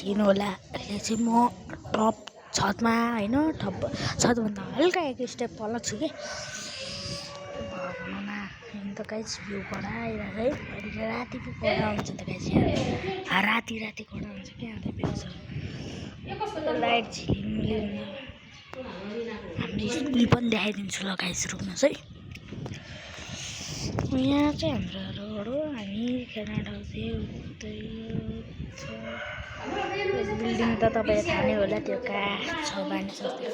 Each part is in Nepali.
लिनु होला। अहिले चाहिँ म टप छतमा होइन छतभन्दा हल्का एक स्टेप तल छु कि भनौँमा त गाइस भ्यू कडा आइरहेको है। अहिले राति पो कडा हुन्छ त गाइस यहाँ राति कडा हुन्छ क्या अन्त भ्यू छ लाइट झिलिमिली हाम्रो स्कुल पनि देखाइदिन्छु ल गाइस रुक्नुहोस् है। यहाँ चाहिँ हाम्रो रोड हो हामी खेल्ने ठाउँ चाहिँ उतै छ बिल्डिङ त तपाईँले थाहा नै होला त्यो कहाँ छ बानेश्वरतिर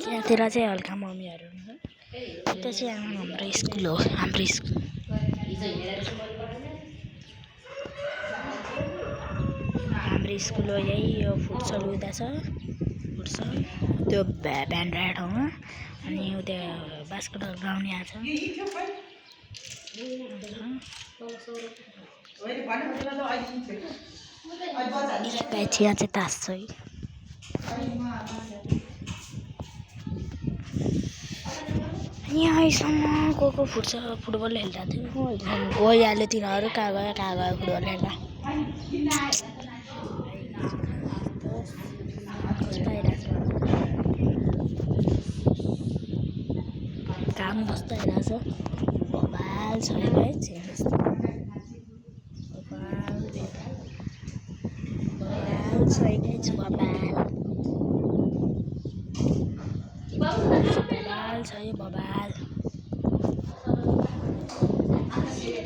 त्यहाँतिर चाहिँ हल्का मम्मीहरू हुन्छ त्यो चाहिँ हाम्रो स्कुल हो। हाम्रो स्कुल हो यही यो फुटसल उता छ फुटसल त्यो भ्यान राखेको ठाउँमा अनि त्यो बास्केटबल ग्राउन्ड यहाँ छ यहाँ चाहिँ तास छ है। यहीँसम्म को फुटबल खेलिरहेको थियो गइहाल्यो तिनीहरू कहाँ गयो फुटबल खेल्दा घाम कस्तो आइरहेछ बबाल छ है बबाल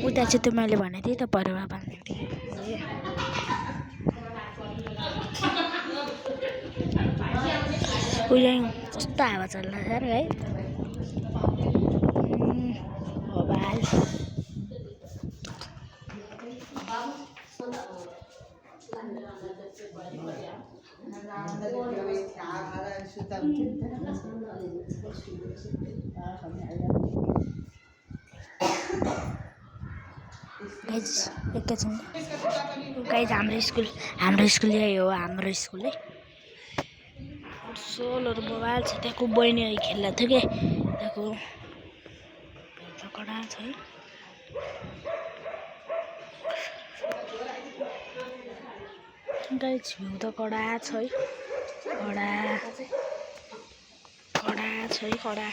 उता चाहिँ त्यो मैले भनेको थिएँ त परेवा बाँध्ने थिएँ उहिले कस्तो हावा चल्दैछ र है बबाल एकैछिन गाइस हाम्रो स्कुल यही हो हाम्रो स्कुल है। सोलहरू मोबाइल छ त्यहाँको बहिनी खेल्दा थियो कि त्यहाँको कडा छ है। गाइस भ्यू त कडा छ है कडा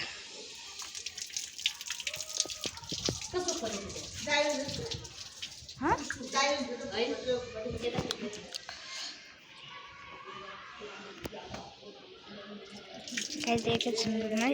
गाइस एकैछिन है